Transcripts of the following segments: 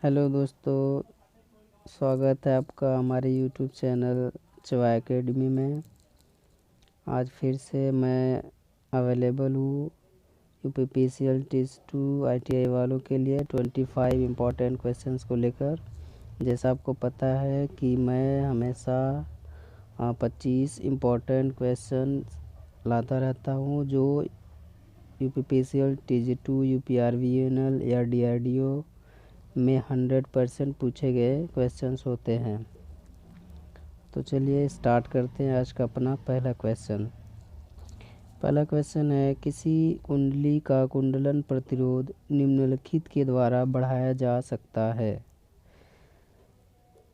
Hello दोस्तों, स्वागत है आपका हमारे यूट्यूब चैनल चवा एकेडमी में। आज फिर से मैं अवेलेबल हूँ यूपीपीसीएल टीज 2 आईटीआई वालों के लिए 25 इम्पॉर्टेंट क्वेश्चंस को लेकर। जैसा आपको पता है कि मैं हमेशा 25 इम्पॉर्टेंट क्वेश्चन लाता रहता हूँ जो यूपीपीसीएल टीज 2 यूपीआरवीएनएल या डीआरडीओ में 100% पूछे गए क्वेश्चंस होते हैं। तो चलिए स्टार्ट करते हैं आज का अपना पहला क्वेश्चन। पहला क्वेश्चन है, किसी कुंडली का कुंडलन प्रतिरोध निम्नलिखित के द्वारा बढ़ाया जा सकता है।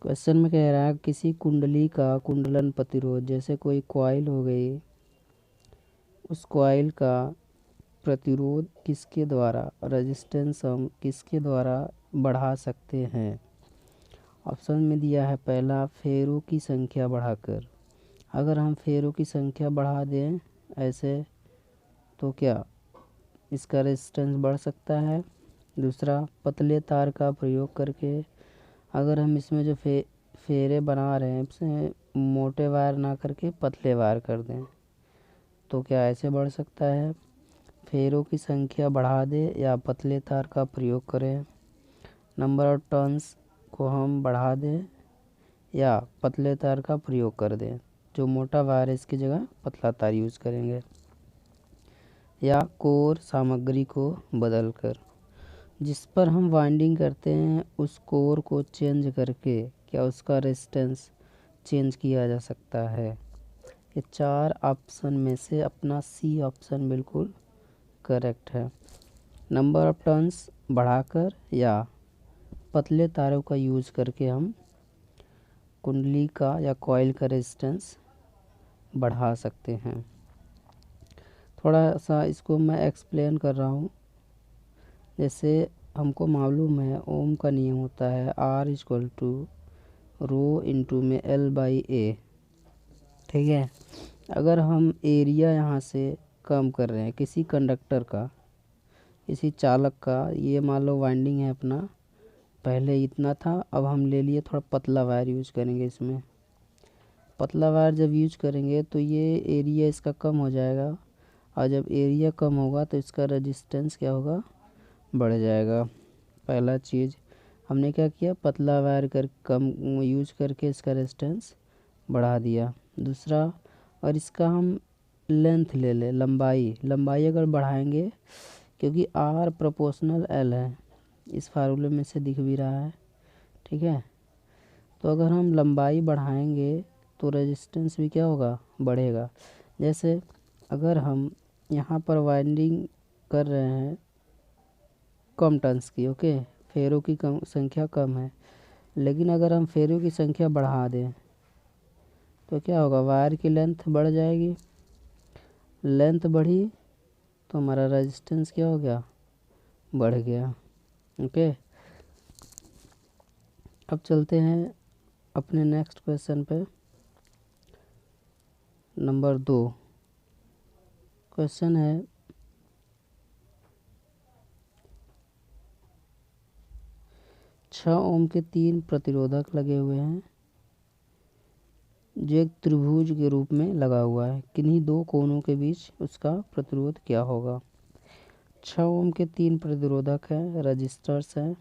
क्वेश्चन में कह रहा है किसी कुंडली का कुंडलन प्रतिरोध, जैसे कोई कॉइल हो गई, उस कॉइल का प्रतिरोध किसके द्वारा, रेजिस्टेंस हम किसके द्वारा बढ़ा सकते हैं। ऑप्शन में दिया है पहला, फेरों की संख्या बढ़ाकर। अगर हम फेरों की संख्या बढ़ा दें ऐसे तो क्या इसका रेजिस्टेंस बढ़ सकता है। दूसरा, पतले तार का प्रयोग करके। अगर हम इसमें जो फेरे बना रहे हैं इसमें मोटे वायर ना करके पतले वायर कर दें तो क्या ऐसे बढ़ सकता है। फेरों की संख्या बढ़ा दें या पतले तार का प्रयोग करें। नंबर ऑफ टर्न्स को हम बढ़ा दें या पतले तार का प्रयोग कर दें, जो मोटा वायर है इसकी जगह पतला तार यूज़ करेंगे। या कोर सामग्री को बदलकर, जिस पर हम वाइंडिंग करते हैं उस कोर को चेंज करके क्या उसका रेजिस्टेंस चेंज किया जा सकता है। ये 4 ऑप्शन में से अपना सी ऑप्शन बिल्कुल करेक्ट है। नंबर ऑफ टर्न्स बढ़ाकर या पतले तारों का यूज़ करके हम कुंडली का या कॉइल का रेजिस्टेंस बढ़ा सकते हैं। थोड़ा सा इसको मैं एक्सप्लेन कर रहा हूँ। जैसे हमको मालूम है ओम का नियम होता है R=ρ में L/A। ठीक है, अगर हम एरिया यहाँ से कम कर रहे हैं किसी कंडक्टर का, किसी चालक का, ये मान लो वाइंडिंग है अपना, पहले इतना था, अब हम ले लिए थोड़ा पतला वायर यूज करेंगे। इसमें पतला वायर जब यूज करेंगे तो ये एरिया इसका कम हो जाएगा, और जब एरिया कम होगा तो इसका रेजिस्टेंस क्या होगा, बढ़ जाएगा। पहला चीज़ हमने क्या किया, पतला वायर कर कम यूज करके इसका रेजिस्टेंस बढ़ा दिया। दूसरा, और इसका हम लेंथ ले लें, लंबाई अगर बढ़ाएंगे, क्योंकि R प्रोपोर्शनल L है, इस फार्मूले में से दिख भी रहा है। ठीक है, तो अगर हम लंबाई बढ़ाएंगे तो रेजिस्टेंस भी क्या होगा, बढ़ेगा। जैसे अगर हम यहाँ पर वाइंडिंग कर रहे हैं कम टर्न्स की, ओके, फेरों की संख्या कम है, लेकिन अगर हम फेरों की संख्या बढ़ा दें तो क्या होगा, वायर की लेंथ बढ़ जाएगी। लेंथ बढ़ी तो हमारा रेजिस्टेंस क्या हो गया, बढ़ गया। ओके, अब चलते हैं अपने नेक्स्ट क्वेश्चन पे। नंबर 2 क्वेश्चन है, 6 ओम के 3 प्रतिरोधक लगे हुए हैं जो एक त्रिभुज के रूप में लगा हुआ है, किन्हीं दो कोनों के बीच उसका प्रतिरोध क्या होगा। 6 ओम के 3 प्रतिरोधक हैं, रजिस्टर्स हैं,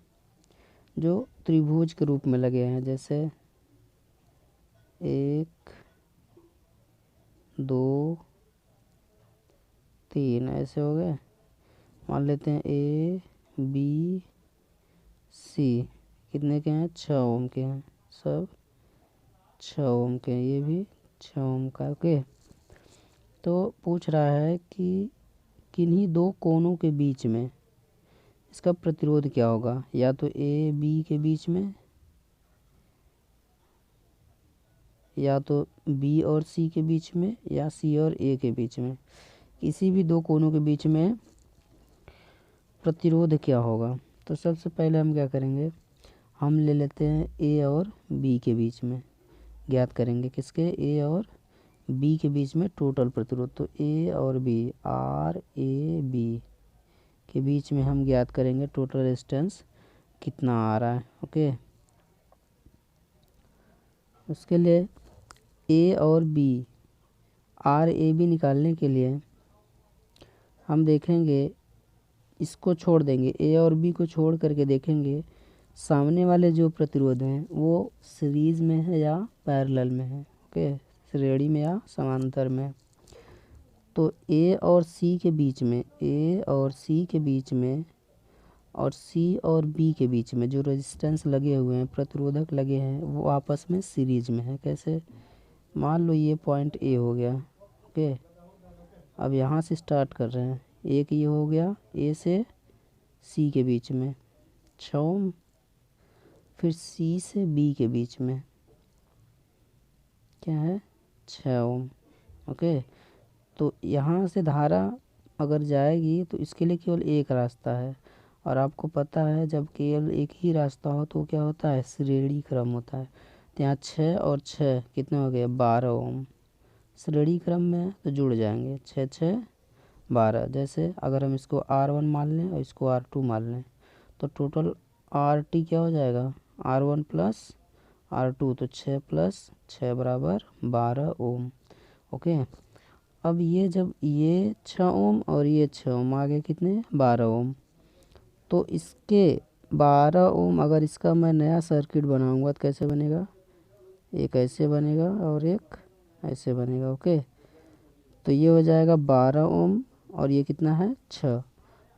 जो त्रिभुज के रूप में लगे हैं। जैसे 1 2 3 ऐसे हो गए। मान लेते हैं ABC कितने के हैं, 6 ओम के हैं, सब 6 ओम के हैं, ये भी 6 ओम का। ओके, तो पूछ रहा है कि किन्हीं दो कोनों के बीच में इसका प्रतिरोध क्या होगा, या तो AB के बीच में, या तो B और C के बीच में, या C और A के बीच में। किसी भी दो कोनों के बीच में प्रतिरोध क्या होगा। तो सबसे पहले हम क्या करेंगे, हम ले लेते हैं A और B के बीच में, ज्ञात करेंगे किसके, A और B के बीच में टोटल प्रतिरोध। तो A और B, RAB के बीच में हम ज्ञात करेंगे टोटल रेजिस्टेंस कितना आ रहा है। ओके, उसके लिए ए और बी, आर ए बी निकालने के लिए हम देखेंगे, इसको छोड़ देंगे, ए और बी को छोड़ करके देखेंगे सामने वाले जो प्रतिरोध हैं वो सीरीज में है या पैरेलल में है। ओके, श्रेणी में या समांतर में। तो ए और सी के बीच में, ए और सी के बीच में और सी और बी के बीच में जो रेजिस्टेंस लगे हुए हैं, प्रतिरोधक लगे हैं, वो आपस में सीरीज में है। कैसे? मान लो ये पॉइंट ए हो गया। ओके, अब यहाँ से स्टार्ट कर रहे हैं, एक ये हो गया ए से सी के बीच में 6 ओम, फिर सी से बी के बीच में क्या है 6 ओम। ओके, तो यहाँ से धारा अगर जाएगी तो इसके लिए केवल एक रास्ता है, और आपको पता है जब केवल एक ही रास्ता हो तो क्या होता है, श्रेणी क्रम होता है। तो यहाँ 6 और 6 कितने हो गए 12 ओम, श्रेणी क्रम में है तो जुड़ जाएंगे 6 6 12। जैसे अगर हम इसको R1 मान लें और इसको R2 मान लें तो टोटल RT क्या हो जाएगा, R1 प्लस R2, तो 6 प्लस 6 बराबर 12 ओम। ओके, अब ये जब ये 6 ओम और ये 6 ओम आ गए कितने 12 ओम, तो इसके 12 ओम अगर इसका मैं नया सर्किट बनाऊंगा तो कैसे बनेगा, एक ऐसे बनेगा और एक ऐसे बनेगा। ओके, तो ये हो जाएगा 12 ओम और ये कितना है 6,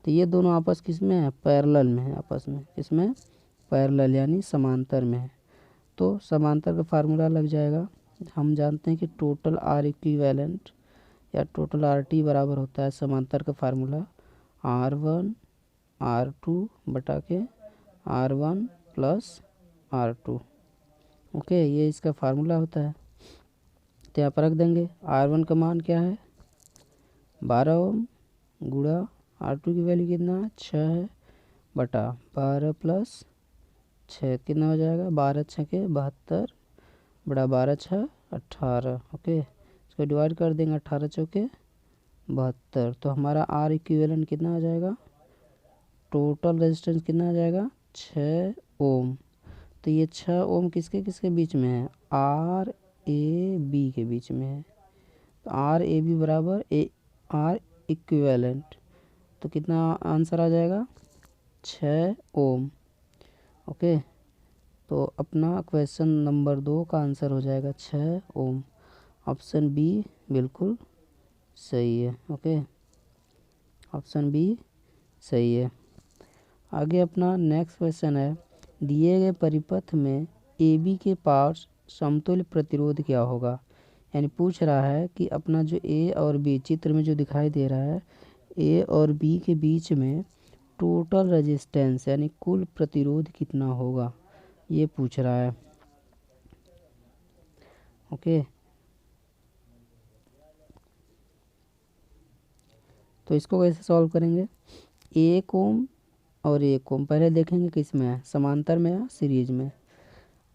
तो ये दोनों आपस किस में है, पैरेलल में है, आपस में किसमें, पैरेलल यानी समांतर में है। तो समांतर का फार्मूला लग जाएगा, हम जानते हैं कि टोटल आर इक्विवेलेंट या टोटल आर टी बराबर होता है समांतर का फार्मूला R1 R2 बटा के R1 प्लस R2। ओके, ये इसका फार्मूला होता है। तो यहाँ पर रख देंगे R1 का मान क्या है 12 ओम गुणा R2 की वैल्यू कितना है 6 है, बटा 12 प्लस 6 कितना हो जाएगा 12 6 के 72 बड़ा 12 6 18। ओके, इसको डिवाइड कर देंगे 18 चौके 72, तो हमारा आर इक्विवेलेंट कितना आ जाएगा, टोटल रेजिस्टेंस कितना आ जाएगा 6 ओम। तो ये 6 ओम किसके किसके बीच में है, आर ए बी के बीच में है। तो आर ए बी बराबर ए आर इक्विवेलेंट, तो कितना आंसर आ जाएगा 6 ओम। ओके, तो अपना क्वेश्चन नंबर 2 का आंसर हो जाएगा 6 ओम। ऑप्शन बी बिल्कुल सही है। ओके, ऑप्शन बी सही है। आगे अपना नेक्स्ट क्वेश्चन है, दिए गए परिपथ में ए बी के पास समतुल्य प्रतिरोध क्या होगा। यानी पूछ रहा है कि अपना जो ए और बी चित्र में जो दिखाई दे रहा है, ए और बी के बीच में टोटल रेजिस्टेंस यानी कुल प्रतिरोध कितना होगा, ये पूछ रहा है। ओके, तो इसको कैसे सॉल्व करेंगे, 1 ओम और 1 ओम पहले देखेंगे किस में है, समांतर में या सीरीज में,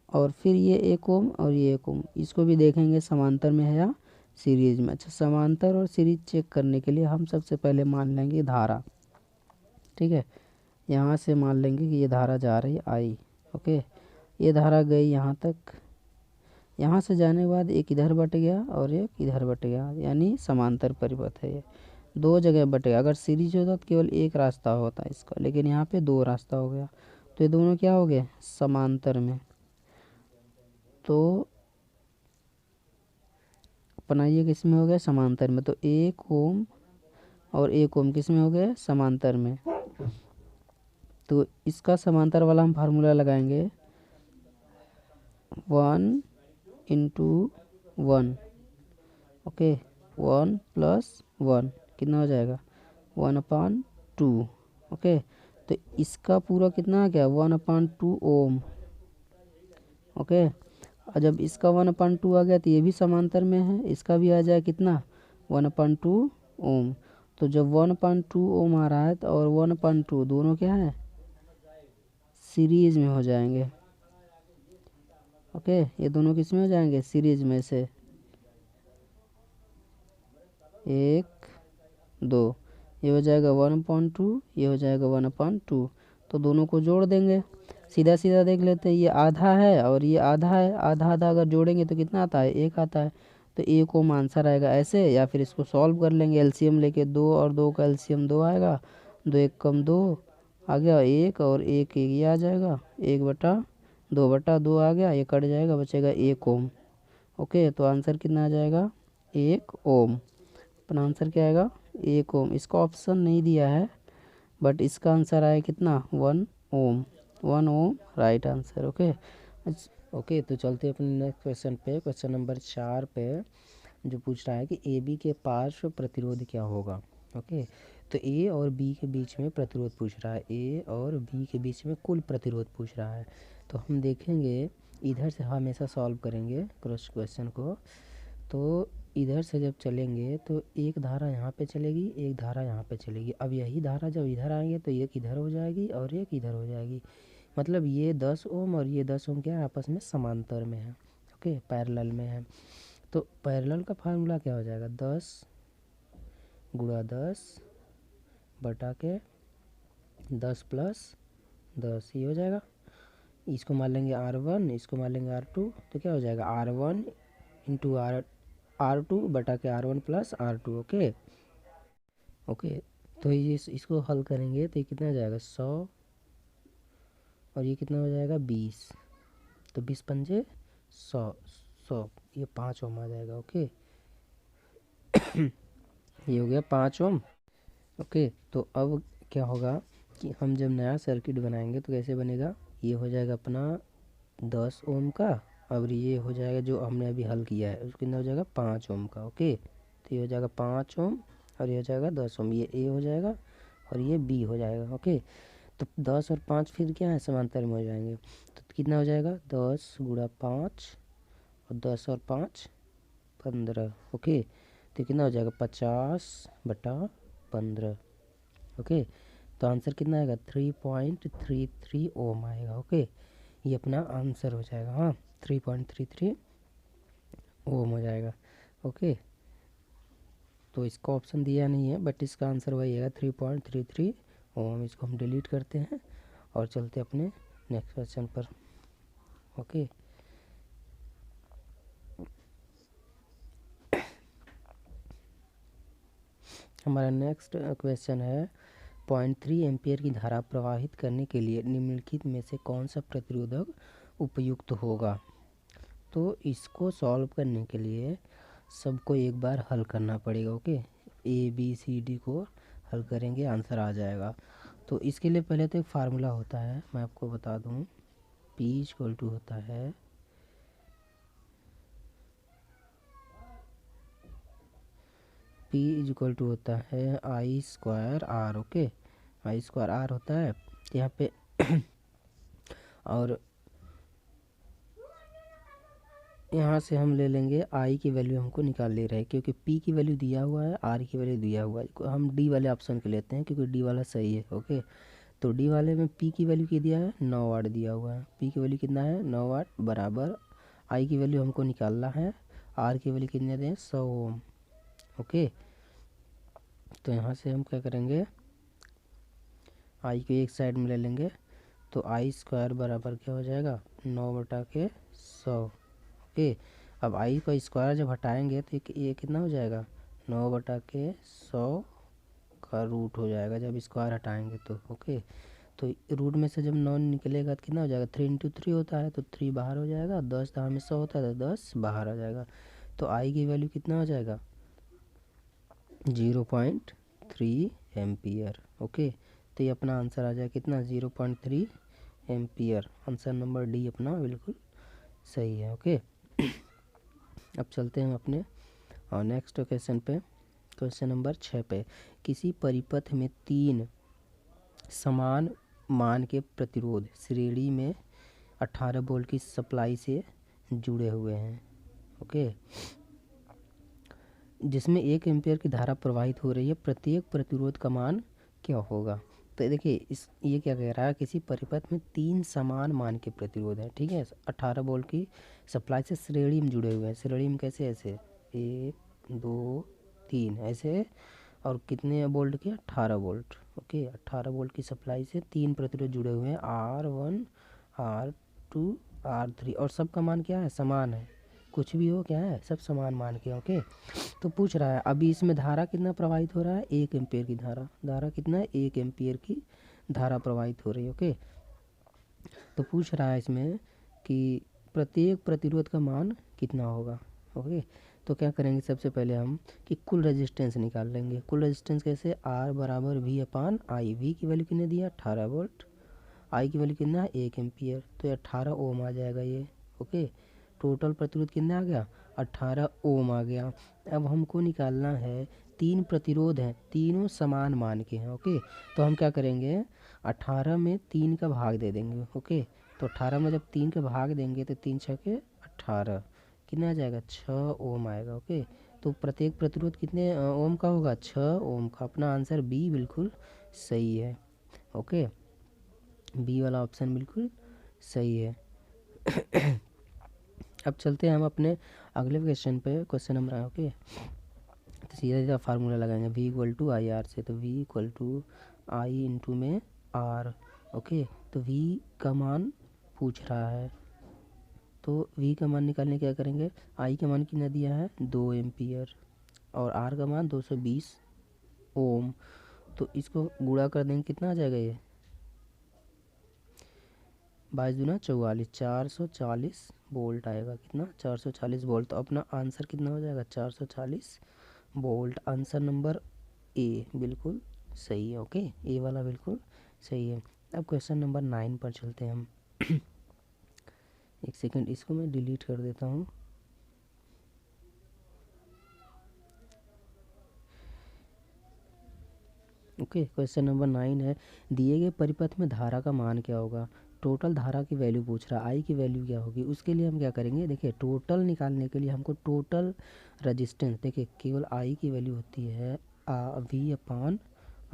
और फिर ये 1 ओम और ये 1 ओम इसको भी देखेंगे समांतर में है या सीरीज में। अच्छा, समांतर और सीरीज चेक करने के लिए हम सबसे पहले मान लेंगे धारा। ठीक है, यहाँ से मान लेंगे कि ये धारा जा रही आई। ओके, ये धारा गई यहाँ तक, यहाँ से जाने के बाद एक इधर बट गया और एक इधर बट गया, यानी समांतर परिपथ है, ये दो जगह बट गया। अगर सीरीज होता तो केवल एक रास्ता होता इसका, लेकिन यहाँ पे दो रास्ता हो गया, तो ये दोनों क्या हो गए समांतर में। तो अपना ये किस में हो गया समांतर में, तो 1 ओम और 1 ओम किस में हो गए समांतर में। तो इसका समांतर वाला हम फार्मूला लगाएंगे 1 इंटू 1। ओके, 1 प्लस 1 कितना हो जाएगा 1/2। ओके, तो इसका पूरा कितना आ गया 1/2 ओम। ओके, और जब इसका 1/2 आ गया तो ये भी समांतर में है, इसका भी आ जाए कितना 1/2 ओम। तो जब 1/2 ओम आ रहा है तो और 1/2 दोनों क्या है सीरीज में हो जाएंगे। ओके, ये दोनों किस में हो जाएंगे सीरीज में से 1 2, ये हो जाएगा 1/2, ये हो जाएगा 1/2, तो तो दोनों को जोड़ देंगे। सीधा सीधा देख लेते हैं, ये आधा है और ये आधा है, आधा आधा अगर जोड़ेंगे तो कितना आता है, 1 आता है। तो 1 ओम आंसर आएगा ऐसे। या फिर इसको सॉल्व कर लेंगे, एलसीएम लेके 2 और 2 का एलसीएम 2 आएगा। 2 1 कम 2 आ गया 1 और 1 ये आ जाएगा, 1/2 आ गया, ये कट जाएगा, बचेगा 1 ओम। ओके, तो आंसर कितना आ जाएगा, 1 ओम। अपना आंसर क्या आएगा, 1 ओम। इसका ऑप्शन नहीं दिया है बट इसका आंसर आया कितना, 1 ओम। 1 ओम राइट आंसर। ओके ओके, तो चलते हैं अपने नेक्स्ट क्वेश्चन पे। क्वेश्चन नंबर 4 पे जो पूछ रहा है कि ए बी के पार्श्व प्रतिरोध क्या होगा। ओके, तो ए और बी के बीच में प्रतिरोध पूछ रहा है, ए और बी के बीच में कुल प्रतिरोध पूछ रहा है। तो हम देखेंगे, इधर से हमेशा सॉल्व करेंगे क्रॉस क्वेश्चन को। तो इधर से जब चलेंगे तो एक धारा यहाँ पे चलेगी, एक धारा यहाँ पे चलेगी। अब यही धारा जब इधर आएंगे तो एक इधर हो जाएगी और एक इधर हो जाएगी। मतलब ये 10 ओम और ये 10 ओम क्या है, आपस में समांतर में है। ओके, पैरेलल में है। तो पैरेलल का फार्मूला क्या हो जाएगा, 10 गुणा 10 बटा के 10 प्लस 10, ये हो जाएगा। इसको मान लेंगे R1, इसको मान लेंगे R2, तो क्या हो जाएगा, R1 इंटू R2 बटा के R1 plus R2। Okay okay, तो ये इसको हल करेंगे तो ये कितना हो जाएगा, 100 और ये कितना हो जाएगा, 20। तो 20 पंजे 100, 100, ये 5 ओम आ जाएगा। ओके ये हो गया 5 ओम। ओके, तो अब क्या होगा कि हम जब नया सर्किट बनाएंगे तो कैसे बनेगा, ये हो जाएगा अपना 10 ओम का, और ये हो जाएगा जो हमने अभी हल किया है उसके कितना हो जाएगा, 5 ओम का। ओके, तो ये हो जाएगा 5 ओम और ये हो जाएगा 10 ओम, ये ए हो जाएगा और ये बी हो जाएगा। ओके, तो 10 और 5 फिर क्या है, समांतर में हो जाएंगे। तो कितना हो जाएगा, 10 गुणा 5 और 10 और 5 15। ओके, तो कितना हो जाएगा, 50/15। ओके, तो आंसर कितना आएगा, 3.33 ओम आएगा। ओके, ये अपना आंसर हो जाएगा। हाँ, 3.33 ओम हो जाएगा। ओके, तो इसका ऑप्शन दिया नहीं है बट इसका आंसर वही आएगा, 3.33 ओम। इसको हम डिलीट करते हैं और चलते अपने नेक्स्ट क्वेश्चन पर। ओके, हमारा नेक्स्ट क्वेश्चन है, 0.3 एम्पियर की धारा प्रवाहित करने के लिए निम्नलिखित में से कौन सा प्रतिरोधक उपयुक्त होगा। तो इसको सॉल्व करने के लिए सबको एक बार हल करना पड़ेगा। Okay, A B C D को हल करेंगे, आंसर आ जाएगा। तो इसके लिए पहले तो एक फार्मूला होता है, मैं आपको बता दूं, P इक्वल टू होता है I square R. Okay, I square R होता है यहाँ पे और यहाँ से हम ले लेंगे आई की वैल्यू, हमको निकाल ले रहे हैं क्योंकि पी की वैल्यू दिया हुआ है, आर की वैल्यू दिया हुआ है। हम डी वाले ऑप्शन के लेते हैं क्योंकि डी वाला सही है। ओके, तो डी वाले में पी की वैल्यू क्या दिया है, 9 वाट दिया हुआ है। पी की वैल्यू कितना है, 9 वाट, बराबर आई की वैल्यू हमको निकालना है, आर की वैल्यू कितने दें, 100 ओम। ओके, तो यहाँ से हम क्या करेंगे, आई को एक साइड में ले लेंगे, तो आई स्क्वायर बराबर क्या हो जाएगा, 9 बटा के 100। ओके, अब आई का स्क्वायर जब हटाएंगे तो ये कितना हो जाएगा, 9 बटा के 100 का रूट हो जाएगा जब स्क्वायर हटाएंगे तो। ओके, तो रूट में से जब 9 निकलेगा तो कितना हो जाएगा, 3 इंटू 3 होता है तो 3 बाहर हो जाएगा, 10 धार में 100 होता है तो 10 बाहर आ जाएगा। तो आई की वैल्यू कितना हो जाएगा, 0.3 एम्पियर। ओके, तो ये अपना आंसर आ जाएगा कितना, 0.3 एम्पियर। आंसर नंबर डी अपना बिल्कुल सही है। ओके, अब चलते हैं हम अपने और नेक्स्ट क्वेश्चन पे, क्वेश्चन नंबर 6 पे। किसी परिपथ में 3 समान मान के प्रतिरोध श्रेणी में 18 वोल्ट की सप्लाई से जुड़े हुए हैं। ओके, जिसमें 1 एम्पियर की धारा प्रवाहित हो रही है, प्रत्येक प्रतिरोध का मान क्या होगा। तो देखिए ये क्या कह रहा है, किसी परिपथ में 3 समान मान के प्रतिरोध है, ठीक है, 18 वोल्ट की सप्लाई से श्रेणी में जुड़े हुए हैं। श्रेणी में कैसे, ऐसे 1 2 3 ऐसे, और कितने वोल्ट के, 18 वोल्ट। ओके, 18 वोल्ट की सप्लाई से 3 प्रतिरोध जुड़े हुए हैं, R1, R2, R3, और सबका मान क्या है, समान है। कुछ भी हो क्या है, सब समान मान के। ओके, तो पूछ रहा है अभी इसमें धारा कितना प्रवाहित हो रहा है, 1 एम्पियर की धारा कितना है, 1 एम्पियर की धारा प्रवाहित हो रही है। ओके, तो पूछ रहा है इसमें कि प्रत्येक प्रतिरोध का मान कितना होगा। ओके, तो क्या करेंगे, सबसे पहले हम कि कुल रेजिस्टेंस निकाल लेंगे। कुल रेजिस्टेंस कैसे, R बराबर V अपान आई। वी की वैल्यू कितने दिया, 18 वोल्ट। आई की वैल्यू कितना है, 1 एम्पियर, तो 18 ओम आ जाएगा ये। ओके, टोटल प्रतिरोध कितना आ गया, 18 ओम आ गया। अब हमको निकालना है, 3 प्रतिरोध हैं, तीनों समान मान के हैं। ओके, तो हम क्या करेंगे, 18 में 3 का भाग दे देंगे। ओके, तो 18 में जब 3 का भाग देंगे तो 3 छके 18, कितना आ जाएगा, 6 ओम आएगा। ओके, तो प्रत्येक प्रतिरोध कितने ओम का होगा, 6 ओम का। अपना आंसर बी बिल्कुल सही है। ओके, बी वाला ऑप्शन बिल्कुल सही है। अब चलते हैं हम अपने अगले क्वेश्चन पे, क्वेश्चन नंबर। ओके, तो सीधा सीधा फार्मूला लगाएंगे, V equal to I R से, तो V equal to I into में R। ओके, तो V का मान पूछ रहा है, तो V का मान निकालने क्या करेंगे, I का मान कितना दिया है, 2 एम्पियर, और R का मान 220 ओम। तो इसको गुणा कर देंगे, कितना आ जाएगा ये, 22 दूना 44, 440 वोल्ट आएगा। कितना, 440 वोल्ट। तो अपना आंसर कितना हो जाएगा, 440 वोल्ट। आंसर नंबर ए बिल्कुल सही है। ओके, ए वाला बिल्कुल सही है। अब क्वेश्चन नंबर 9 पर चलते हैं हम। एक सेकंड, इसको मैं डिलीट कर देता हूँ। ओके, क्वेश्चन नंबर 9 है, दिए गए परिपथ में धारा का मान क्या होगा। टोटल धारा की वैल्यू पूछ रहा है, आई की वैल्यू क्या होगी। उसके लिए हम क्या करेंगे, देखिए टोटल निकालने के लिए हमको टोटल रजिस्टेंस, देखिए केवल आई की वैल्यू होती है V अपान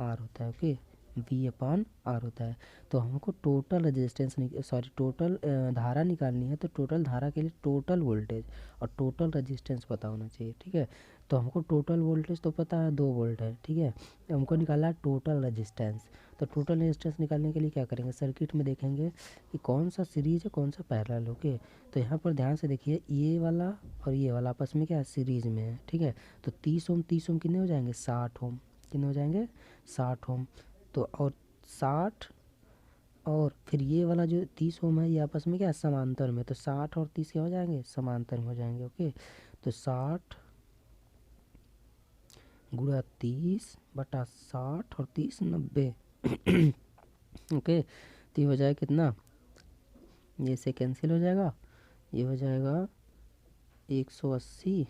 R होता है। ओके, V अपान R होता है। तो हमको टोटल रजिस्टेंस, सॉरी टोटल धारा निकालनी है, तो टोटल धारा के लिए टोटल वोल्टेज और टोटल रजिस्टेंस पता होना चाहिए। ठीक है, तो हमको टोटल वोल्टेज तो पता है 2 वोल्ट है। ठीक है, तो हमको निकालना है टोटल रजिस्टेंस। तो टोटल रजिस्टेंस निकालने के लिए क्या करेंगे, सर्किट में देखेंगे कि कौन सा सीरीज है कौन सा पैरेलल। ओके, तो यहाँ पर ध्यान से देखिए, ये वाला और ये वाला आपस में क्या है, सीरीज में है। ठीक है, तो 30 ओम 30 ओम कितने हो जाएंगे, 60 ओम। कितने हो जाएंगे, 60 ओम। तो और 60 और फिर ये वाला जो 30 ओम है, ये आपस में क्या है, समांतर में। तो 60 और 30 क्या हो जाएंगे, समांतर में हो जाएंगे। ओके, तो 60 गुणा 30 बटा 60 और 30 90। ओके, तो ये हो जाएगा कितना, ये से कैंसिल हो जाएगा, ये हो जाएगा 180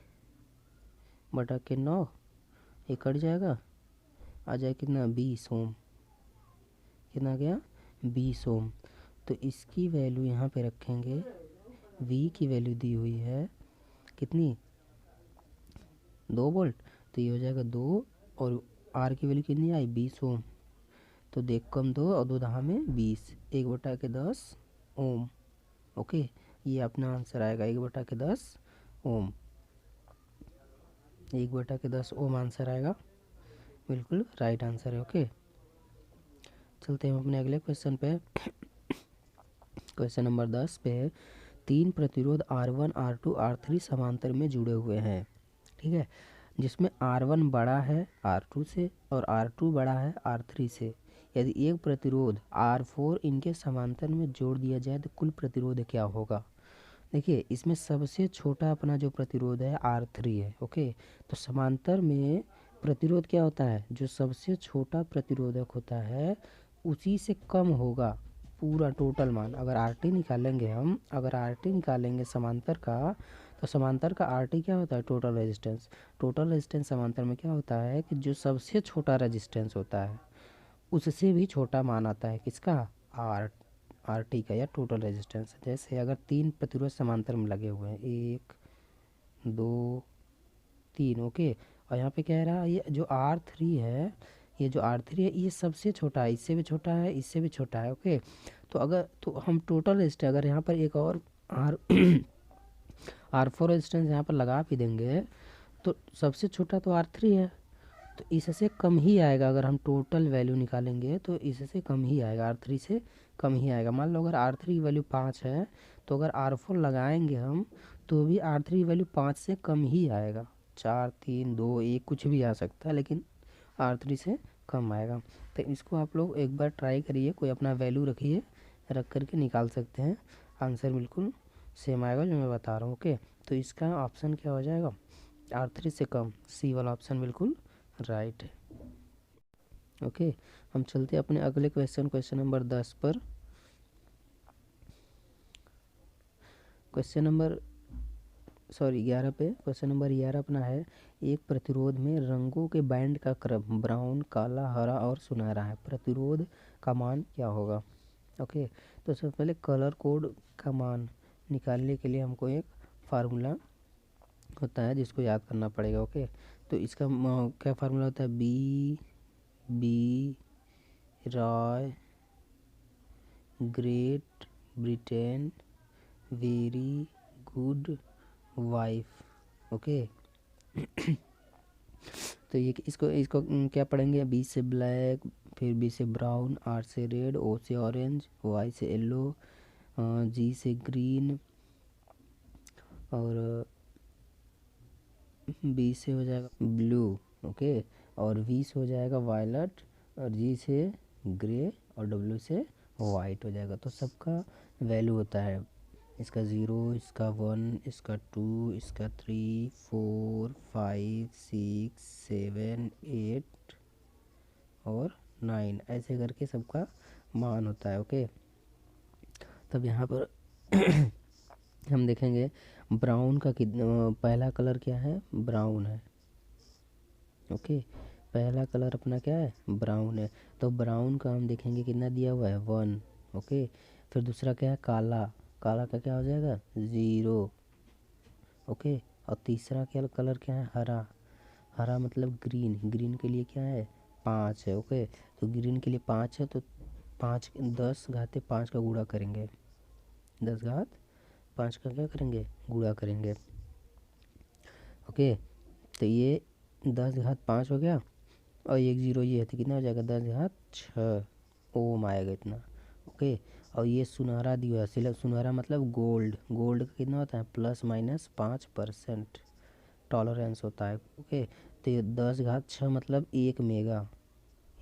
बटा के 9, ये कट जाएगा, आ जाए कितना, 20 ओम। कितना गया, 20 ओम। तो इसकी वैल्यू यहाँ पे रखेंगे, V की वैल्यू दी हुई है कितनी, 2 वोल्ट, तो ये हो जाएगा 2, और R की वैल्यू कितनी आई, 20 ओम। तो देख कम 2 और 2 दहा में 20, 1/10 ओम। ओके, ये अपना आंसर आएगा 1/10 ओम। 1/10 ओम आंसर आएगा, बिल्कुल राइट आंसर है। ओके, चलते हैं अपने अगले क्वेश्चन पे। क्वेश्चन नंबर 10 पे है, 3 प्रतिरोध R1, R2, R3 समांतर में जुड़े हुए हैं। ठीक है, जिसमें R1 बड़ा है R2 से और R2 बड़ा है R3 से। यदि एक प्रतिरोध R4 इनके समांतर में जोड़ दिया जाए तो कुल प्रतिरोध क्या होगा। देखिए, इसमें सबसे छोटा अपना जो प्रतिरोध है R3 है। ओके, तो समांतर में प्रतिरोध क्या होता है, जो सबसे छोटा प्रतिरोधक होता है उसी से कम होगा पूरा टोटल मान। अगर RT निकालेंगे हम, अगर RT निकालेंगे समांतर का, तो समांतर का RT क्या होता है, टोटल रेजिस्टेंस। टोटल रेजिस्टेंस समांतर में क्या होता है कि जो सबसे छोटा रेजिस्टेंस होता है उससे भी छोटा मान आता है, किसका, RT का, या टोटल रेजिस्टेंस। जैसे अगर 3 प्रतिरोध समांतर में लगे हुए हैं, 1 2 3। ओके, और यहाँ पे कह रहा है ये जो R3 है, ये जो R3 है ये सबसे छोटा है, इससे भी छोटा है, इससे भी छोटा है। ओके, तो अगर तो हम टोटल रेजिस्टेंस, अगर यहाँ पर एक और R4 रेजिस्टेंस यहाँ पर लगा भी देंगे, तो सबसे छोटा तो R3 है, तो इससे कम ही आएगा। अगर हम टोटल वैल्यू निकालेंगे तो इससे कम ही आएगा, R3 से कम ही आएगा। मान लो अगर R3 की वैल्यू 5 है तो अगर R4 लगाएंगे हम तो भी R3 की वैल्यू 5 से कम ही आएगा। 4, 3, 2, 1 कुछ भी आ सकता है, लेकिन R3 से कम आएगा। तो इसको आप लोग एक बार ट्राई करिए, कोई अपना वैल्यू रखिए, रख करके निकाल सकते हैं। आंसर बिल्कुल सेम आएगा जो मैं बता रहा हूँ। ओके, तो इसका ऑप्शन क्या हो जाएगा, R3 से कम, सी वाला ऑप्शन बिल्कुल राइट है। ओके, हम चलते हैं अपने अगले क्वेश्चन नंबर 10 पर। क्वेश्चन नंबर 11 पे। क्वेश्चन नंबर 11 अपना है, एक प्रतिरोध में रंगों के बैंड का क्रम ब्राउन, काला, हरा और सुनहरा है, प्रतिरोध का मान क्या होगा। ओके, तो सबसे पहले कलर कोड का मान निकालने के लिए हमको एक फार्मूला होता है जिसको याद करना पड़ेगा। ओके, तो इसका क्या फार्मूला होता है, B Roy Great Britain very good wife. Okay, तो ये इसको इसको क्या पढ़ेंगे, बी से ब्लैक, फिर बी से ब्राउन, आर से रेड, ओ से ऑरेंज, वाई से येलो, जी से ग्रीन, और बी से हो जाएगा ब्लू। ओके, और वी से हो जाएगा वायलट, और जी से ग्रे, और डब्ल्यू से वाइट हो जाएगा। तो सबका वैल्यू होता है, इसका 0, इसका 1, इसका 2, इसका 3, 4, 5, 6, 7, 8 और 9, ऐसे करके सबका मान होता है। ओके, तब यहाँ पर हम देखेंगे ब्राउन का कितना, पहला कलर क्या है, ब्राउन है। ओके, पहला कलर अपना क्या है, ब्राउन है। तो ब्राउन का हम देखेंगे कितना दिया हुआ है, 1। ओके, फिर दूसरा क्या है, काला, काला का क्या हो जाएगा, 0। ओके, और तीसरा क्या कलर क्या है, हरा, हरा मतलब ग्रीन, ग्रीन के लिए क्या है, 5 है। ओके, तो ग्रीन के लिए 5 है, तो 5 10 घाते 5 का गुणा करेंगे, 10 घात 5 का क्या करेंगे, गुणा करेंगे। ओके, तो ये 10 घात 5 हो गया, और एक 0 ये है, तो कितना हो जाएगा, 10 घात 6 ओम आएगा इतना। ओके, और ये सुनहरा दिया है, सुनहरा मतलब गोल्ड, गोल्ड का कितना होता है, +-5% टॉलरेंस होता है। ओके, तो ये 10 घात 6 मतलब 1 मेगा,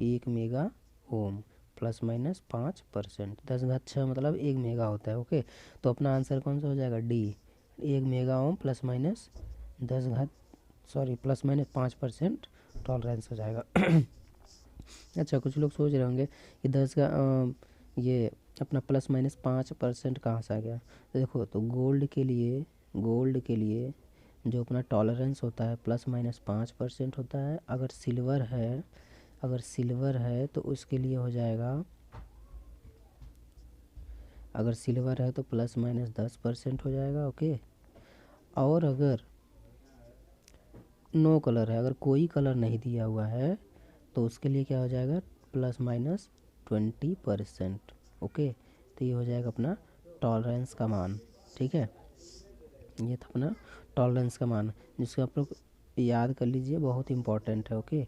1 मेगा ओम, +-5%, 10 घात 6 मतलब 1 मेगा होता है। ओके, तो अपना आंसर कौन सा हो जाएगा, डी, 1 मेगा ओम +-5% टॉलरेंस हो जाएगा। अच्छा, कुछ लोग सोच रहे होंगे कि 10 का ये अपना +-5% कहाँ से आ गया। तो देखो, तो गोल्ड के लिए जो अपना टॉलरेंस होता है +-5% होता है। अगर सिल्वर है तो उसके लिए हो जाएगा, अगर सिल्वर है तो +-10% हो जाएगा। ओके, और अगर नो कलर है, अगर कोई कलर नहीं दिया हुआ है तो उसके लिए क्या हो जाएगा, +-20%। ओके, तो ये हो जाएगा अपना टॉलरेंस का मान। ठीक है, ये था अपना टॉलरेंस का मान, जिसको आप लोग याद कर लीजिए, बहुत इंपॉर्टेंट है। ओके,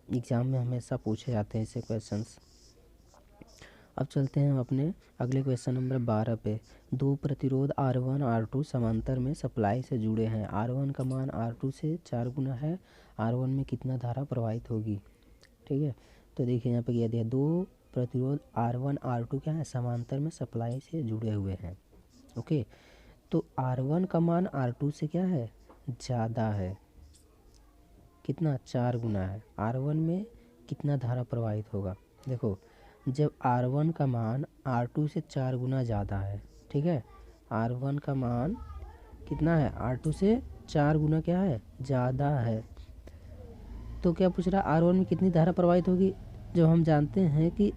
एग्ज़ाम में हमेशा पूछे जाते हैं ऐसे क्वेश्चंस। अब चलते हैं हम अपने अगले क्वेश्चन नंबर 12 पे। दो प्रतिरोध R1 R2 समांतर में सप्लाई से जुड़े हैं, R1 का मान R2 से 4 गुना है, R1 में कितना धारा प्रवाहित होगी। ठीक है, तो देखिए यहाँ पे क्या दिया, दो प्रतिरोध R1 R2 क्या है, समांतर में सप्लाई से जुड़े हुए हैं। ओके, तो R1 का मान R2 से क्या है, ज़्यादा है, कितना, 4 गुना है। R1 में कितना धारा प्रवाहित होगा, देखो, जब R1 का मान R2 से 4 गुना ज़्यादा है, ठीक है, R1 का मान कितना है, R2 से 4 गुना क्या है, ज़्यादा है, तो क्या पूछ रहा है, R1 में कितनी धारा प्रवाहित होगी। जब हम जानते हैं कि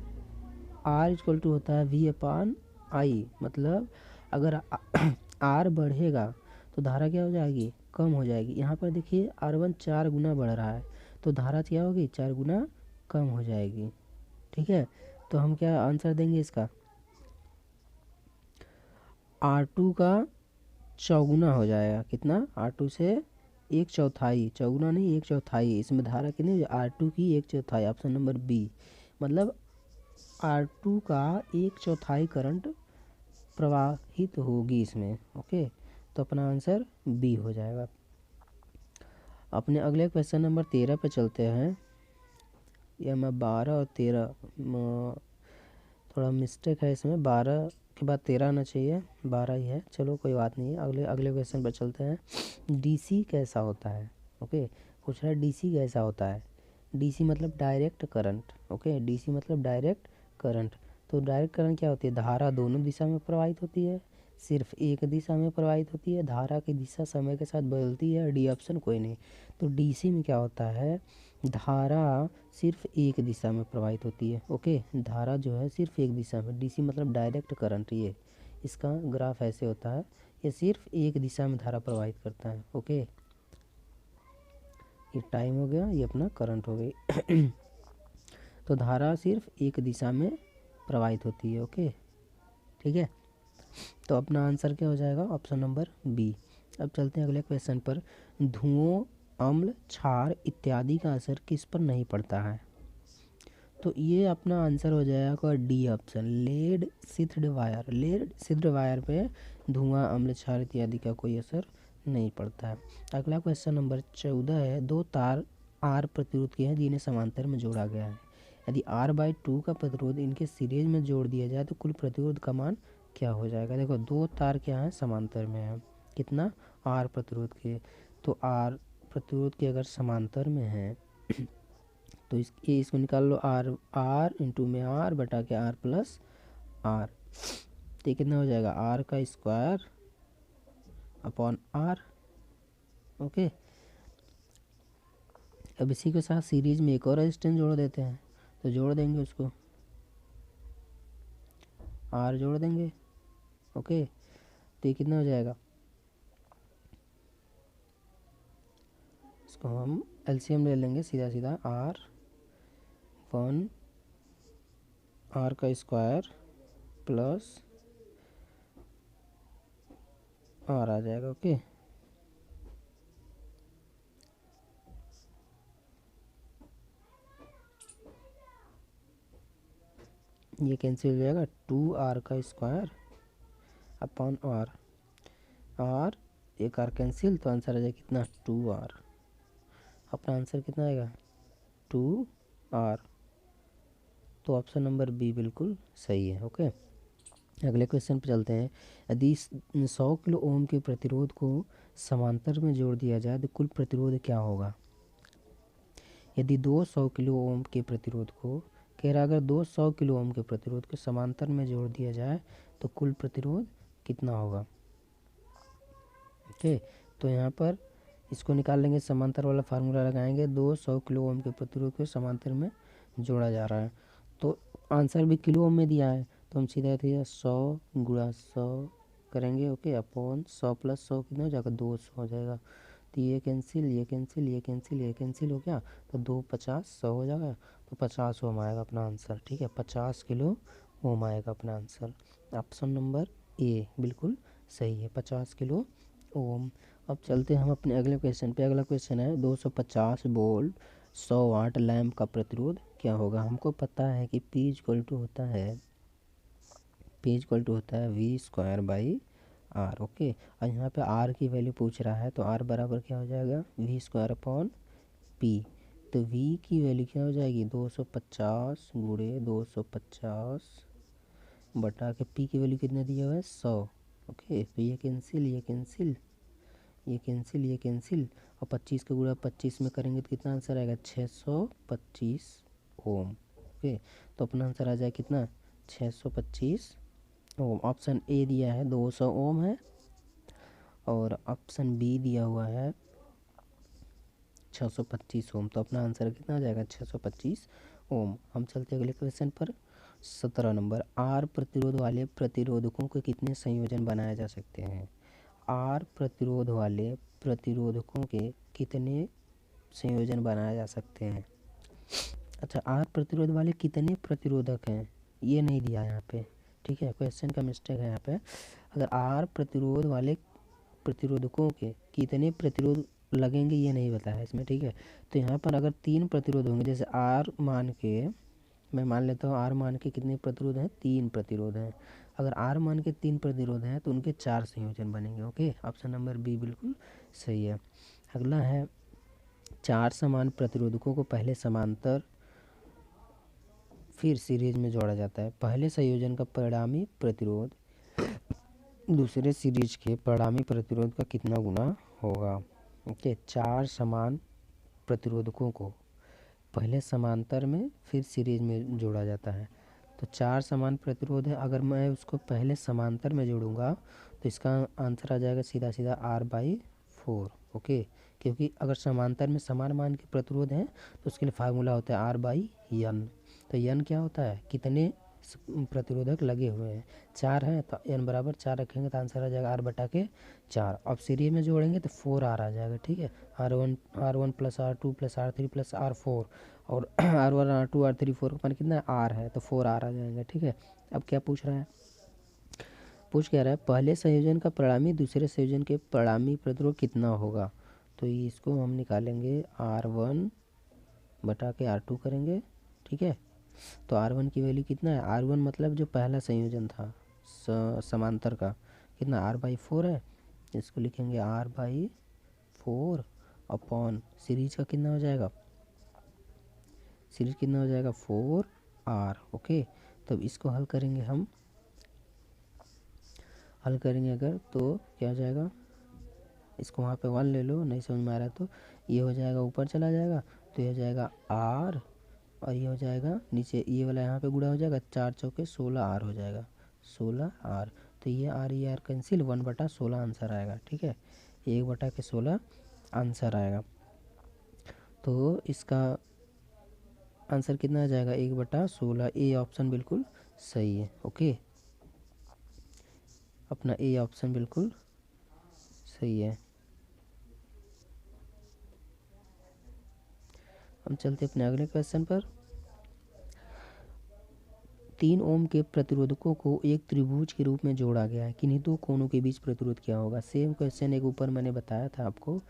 R = होता है V/I, मतलब अगर R बढ़ेगा तो धारा क्या हो जाएगी, कम हो जाएगी। यहाँ पर देखिए R1 4 गुना बढ़ रहा है, तो धारा क्या होगी, 4 गुना कम हो जाएगी। ठीक है, तो हम क्या आंसर देंगे इसका, R2 का चौगुना हो जाएगा, कितना, R2 से एक चौथाई, चौगुना नहीं एक चौथाई, इसमें धारा कितनी R2 की एक चौथाई, ऑप्शन नंबर बी। मतलब R2 का एक चौथाई करंट प्रवाहित होगी इसमें। ओके, तो अपना आंसर बी हो जाएगा। अपने अगले क्वेश्चन नंबर 13 पे चलते हैं। या मैं 12 और 13 थोड़ा मिस्टेक है इसमें, 12 के बाद 13 आना चाहिए, 12 ही है, चलो कोई बात नहीं है। अगले अगले क्वेश्चन पर चलते हैं। डीसी कैसा होता है? ओके, पूछ रहा है डीसी कैसा होता है। डीसी मतलब डायरेक्ट करंट। ओके, डीसी मतलब डायरेक्ट करंट। तो डायरेक्ट करंट क्या होती है? धारा दोनों दिशा में प्रवाहित होती है, सिर्फ एक दिशा में प्रवाहित होती है, धारा की दिशा समय के साथ बदलती है, डी ऑप्शन कोई नहीं। तो डीसी में क्या होता है? धारा सिर्फ एक दिशा में प्रवाहित होती है। ओके, धारा जो है सिर्फ एक दिशा में, डीसी मतलब डायरेक्ट करंट। ये इसका ग्राफ ऐसे होता है, ये सिर्फ एक दिशा में धारा प्रवाहित करता है। ओके, ये टाइम हो गया, ये अपना करंट हो गई। तो धारा सिर्फ एक दिशा में प्रवाहित होती है। ओके, ठीक है, तो अपना आंसर क्या हो जाएगा? Option number B. अब चलते हैं अगले क्वेश्चन पर। धुओं, अम्ल, क्षार इत्यादि का असर किस पर नहीं पड़ता है? तो ये अपना आंसर हो जाएगा D option, lead sheathed wire. Lead sheathed wire पे धुआं, अम्ल, क्षार इत्यादि का कोई असर नहीं पड़ता है। अगला क्वेश्चन नंबर 14 है। दो तार आर प्रतिरोध के हैं जिन्हें समांतर में जोड़ा गया है। यदि R/2 का प्रतिरोध इनके सीरीज में जोड़ दिया जाए तो कुल प्रतिरोध का मान क्या हो जाएगा? देखो, दो तार क्या है? समांतर में है। कितना? आर प्रतिरोध के। तो आर प्रतिरोध के अगर समांतर में है तो इसको निकाल लो, आर इंटू में आर बटा के आर प्लस आर। तो कितना हो जाएगा? आर का स्क्वायर अपॉन आर। ओके, अब इसी के साथ सीरीज में एक और रेजिस्टेंस जोड़ देते हैं, तो जोड़ देंगे उसको, आर जोड़ देंगे। ओके, तो ये कितना हो जाएगा? इसको हम एलसीएम ले लेंगे सीधा सीधा, R1 आर का स्क्वायर प्लस आर आ जाएगा। ओके, ये कैंसिल हो जाएगा, 2R का स्क्वायर अपॉन आर। आर एक आर कैंसिल, तो आंसर आ जाएगा कितना? 2R। अपना आंसर कितना आएगा? 2R। तो ऑप्शन नंबर बी बिल्कुल सही है। ओके, अगले क्वेश्चन पर चलते हैं। यदि 100 किलो ओम के प्रतिरोध को समांतर में जोड़ दिया जाए तो कुल प्रतिरोध क्या होगा? यदि 200 किलो ओम के प्रतिरोध को, कह रहा अगर 200 किलो ओम के प्रतिरोध को समांतर में जोड़ दिया जाए तो कुल प्रतिरोध कितना होगा? ओके, तो यहाँ पर इसको निकाल लेंगे, समांतर वाला फार्मूला लगाएंगे। 200 किलो ओम के प्रतिरोध को समांतर में जोड़ा जा रहा है, तो आंसर भी किलो ओम में दिया है, तो हम सीधा थे 100 गुणा 100 करेंगे। ओके, अपॉन 100 प्लस 100 कितना हो जाएगा? 200 हो जाएगा। तो ये कैंसिल, ये कैंसिल, ये कैंसिल, ये कैंसिल हो गया, तो 2 50 100 हो जाएगा, तो 50 ओम आएगा अपना आंसर। ठीक है, 50 किलो ओम आएगा अपना आंसर। ऑप्शन नंबर ए बिल्कुल सही है, 50 किलो ओम। अब चलते हैं हम अपने अगले क्वेश्चन पे। अगला क्वेश्चन है 250 वोल्ट 100 वाट लैंप का प्रतिरोध क्या होगा? हमको पता है कि P इक्वल टू होता है V square by R. Okay, और यहाँ पे आर की वैल्यू पूछ रहा है, तो आर बराबर क्या हो जाएगा? V square upon P। तो V की वैल्यू क्या हो जाएगी? 250 गुणे 250 बटा के P की वैल्यू कितने दिया हुआ है? 100। ओके, तो ये कैंसिल, ये कैंसिल, ये कैंसिल, ये कैंसिल, और 25 का गुणा 25 में करेंगे तो कितना आंसर आएगा? 625 ओम। ओके, तो अपना आंसर आ जाए कितना? 625 ओम। ऑप्शन ए दिया है 200 ओम है, और ऑप्शन बी दिया हुआ है 625 ओम। तो अपना आंसर कितना आ जाएगा? 625 ओम। हम चलते अगले क्वेश्चन पर। 17 नंबर, आर प्रतिरोध वाले प्रतिरोधकों के कितने संयोजन बनाए जा सकते हैं? आर प्रतिरोध वाले प्रतिरोधकों के कितने संयोजन बनाए जा सकते हैं? अच्छा, आर प्रतिरोध वाले कितने प्रतिरोधक हैं ये नहीं दिया यहाँ पे। ठीक है, क्वेश्चन का मिस्टेक है यहाँ पे। अगर आर प्रतिरोध वाले प्रतिरोधकों के कितने प्रतिरोध लगेंगे ये नहीं बताया इसमें, ठीक है। तो यहाँ पर अगर 3 प्रतिरोध होंगे, जैसे आर मान के, मैं मान लेता हूँ आर मान के कितने प्रतिरोध हैं, 3 प्रतिरोध हैं। अगर आर मान के 3 प्रतिरोध हैं तो उनके 4 संयोजन बनेंगे। ओके, ऑप्शन नंबर बी बिल्कुल सही है। अगला है 4 समान प्रतिरोधकों को पहले समांतर फिर सीरीज में जोड़ा जाता है। पहले संयोजन का परिणामी प्रतिरोध दूसरे सीरीज के परिणामी प्रतिरोध का कितना गुना होगा। ओके, 4 समान प्रतिरोधकों को पहले समांतर में फिर सीरीज में जोड़ा जाता है। तो 4 समान प्रतिरोध है, अगर मैं उसको पहले समांतर में जोड़ूंगा तो इसका आंसर आ जाएगा सीधा सीधा R/4। ओके, क्योंकि अगर समांतर में समान मान के प्रतिरोध हैं तो उसके लिए फार्मूला होता है R/N। तो N क्या होता है, कितने प्रतिरोधक लगे हुए हैं, 4 हैं तो N बराबर 4 रखेंगे तो आंसर आ जाएगा R/4। अब सीरीज में जोड़ेंगे तो 4R आ जाएगा, ठीक है। R1 plus R2 plus R3 plus R4 और R1 R2 R3 4 का मान कितना है, R है, तो 4R आ जाएगा, ठीक है। अब क्या पूछ रहा है, पूछ क्या रहा है, पहले संयोजन का परिणामी दूसरे संयोजन के परिणामी प्रतिरोध कितना होगा। तो इसको हम निकालेंगे R1 बटा के R2 करेंगे, ठीक है। तो R1 की वैल्यू कितना है, R1 मतलब जो पहला संयोजन था समांतर का, कितना R/4 है। इसको लिखेंगे R/4 अपॉन सीरीज का कितना हो जाएगा, सीरीज कितना हो जाएगा 4R। ओके, तब इसको हल करेंगे हम, हल करेंगे अगर तो क्या हो जाएगा, इसको वहाँ पे 1 ले लो, नहीं समझ में आ रहा तो ये हो जाएगा ऊपर चला जाएगा, तो ये हो जाएगा R और ये हो जाएगा नीचे, ये वाला यहाँ पे गुणा हो जाएगा, 4 चौके 16R हो जाएगा, 16R। तो ये R कैंसिल, 1/16 आंसर आएगा, ठीक है। 1/16 आंसर आएगा। तो इसका आंसर कितना आ जाएगा, 1/16। ए ऑप्शन बिल्कुल सही है। ओके, अपना ए ऑप्शन बिल्कुल सही है। हम चलते अपने अगले क्वेश्चन पर। 3 ओम के प्रतिरोधकों को एक त्रिभुज के रूप में जोड़ा गया है, किन्हीं दो कोनों के बीच प्रतिरोध क्या होगा। सेम क्वेश्चन एक ऊपर मैंने बताया था आपको,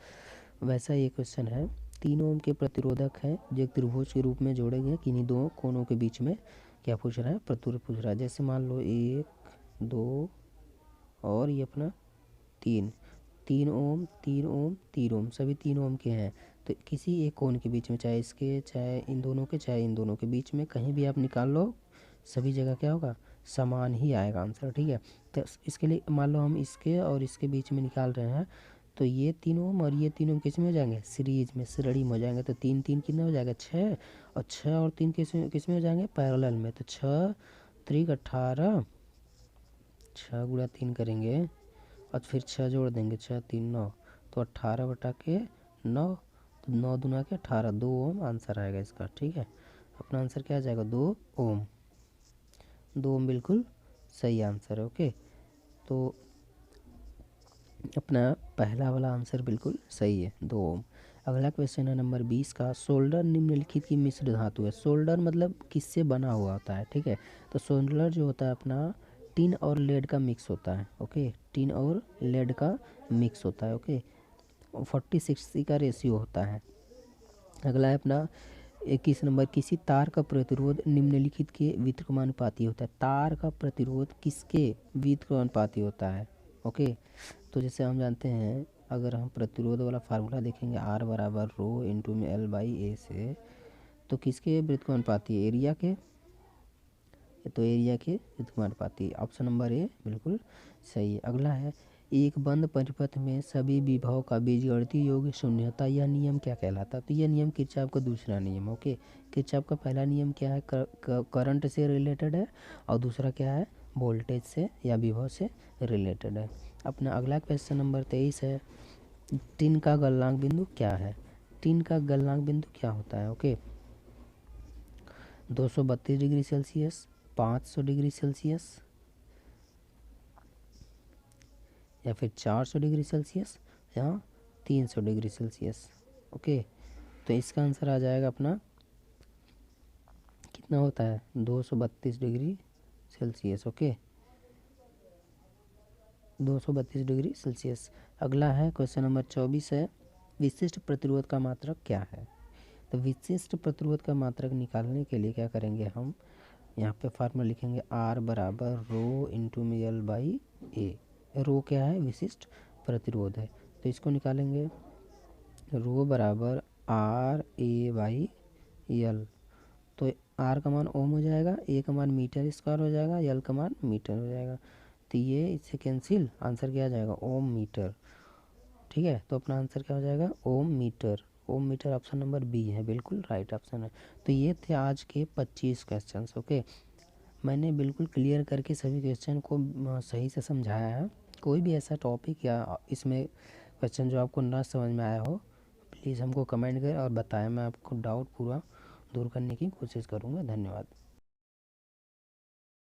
वैसा ये क्वेश्चन है। 3 ओम के प्रतिरोधक हैं जो एक त्रिभुज के रूप में जोड़े गए, किन्हीं दो कोनों के बीच में क्या पूछ रहा है, प्रतिरोध पूछ रहा है। जैसे मान लो 1 2 और ये अपना 3, 3 ओम 3 ओम 3 ओम, सभी 3 ओम के हैं। तो किसी एक कोण के बीच में, चाहे इसके चाहे इन दोनों के चाहे इन दोनों के बीच में कहीं भी आप निकाल लो, सभी जगह क्या होगा, समान ही आएगा आंसर, ठीक है। तो इसके लिए मान लो हम इसके और इसके बीच में निकाल रहे हैं, तो ये 3 ओम और ये 3 ओम किस में हो जाएंगे, सीरीज में, श्रेणी में हो जाएंगे। तो 3 3 कितना हो जाएगा 6, और 6 और 3 किस में हो जाएंगे, पैरेलल में। तो 6 3 18, 6 गुणा 3 करेंगे और फिर 6 जोड़ देंगे, 6 3 9, तो 18/9, तो 9 दूना के 18, 2 ओम आंसर आएगा इसका, ठीक है। अपना आंसर क्या आ जाएगा, 2 ओम। 2 ओम बिल्कुल सही आंसर है। ओके, तो अपना पहला वाला आंसर बिल्कुल सही है, 2 ओम। अगला क्वेश्चन है नंबर 20 का। सोल्डर निम्नलिखित की मिश्र धातु है। सोल्डर मतलब किससे बना हुआ होता है, ठीक है। तो सोल्डर जो होता है अपना टिन और लेड का मिक्स होता है। ओके, टिन और लेड का मिक्स होता है। ओके, 40-60 का रेशियो होता है। अगला है अपना 21 नंबर, किसी तार का प्रतिरोध निम्नलिखित के व्युत्क्रमानुपाती होता है। तार का प्रतिरोध किसके व्युत्क्रमानुपाती होता है। ओके, तो जैसे हम जानते हैं, अगर हम प्रतिरोध वाला फार्मूला देखेंगे R बराबर रो इंटू में L/A से, तो किसके व्युत्क्रमानुपाती, एरिया के, तो एरिया के व्युत्क्रमानुपाती। ऑप्शन नंबर ए बिल्कुल सही है। अगला है, एक बंद परिपथ में सभी विभव का बीजगणितीय योग शून्य होता है, यह नियम क्या कहलाता है। तो यह नियम किरचॉफ का दूसरा नियम। ओके, किरचॉफ का पहला नियम क्या है, करंट से रिलेटेड है, और दूसरा क्या है, वोल्टेज से या विभव से रिलेटेड है। अपना अगला क्वेश्चन नंबर 23 है, टिन का गलनांक बिंदु क्या है। टिन का गलनांक बिंदु क्या होता है। Okay, 232 degree Celsius, 500 degree Celsius, या फिर 400 डिग्री सेल्सियस, या 300 डिग्री सेल्सियस। ओके, तो इसका आंसर आ जाएगा अपना कितना होता है, 232 degree Celsius. Okay, 232 degree Celsius. अगला है क्वेश्चन नंबर 24 है, विशिष्ट प्रतिरोध का मात्रक क्या है? तो विशिष्ट प्रतिरोध का मात्रक निकालने के लिए क्या करेंगे हम, यहाँ पे फार्मूला लिखेंगे R बराबर रो इंटू एल बाई ए। रो क्या है? विशिष्ट प्रतिरोध है, तो इसको निकालेंगे। रो बराबर आर ए बाई एल, तो आर का मान ओम हो जाएगा, ए का मान मीटर स्क्वायर हो जाएगा, एल का मान मीटर हो जाएगा, तो ये इससे कैंसिल, आंसर क्या आ जाएगा? ओम मीटर। ठीक है, तो अपना आंसर क्या हो जाएगा? ओम मीटर। ओम मीटर ऑप्शन नंबर बी है, बिल्कुल राइट ऑप्शन है। तो ये थे आज के 25 क्वेश्चंस। ओके, मैंने बिल्कुल क्लियर करके सभी क्वेश्चन को सही से समझाया है। कोई भी ऐसा टॉपिक या इसमें क्वेश्चन जो आपको ना समझ में आया हो, प्लीज़ हमको कमेंट करें और बताएं, मैं आपको डाउट पूरा दूर करने की कोशिश करूँगा। धन्यवाद।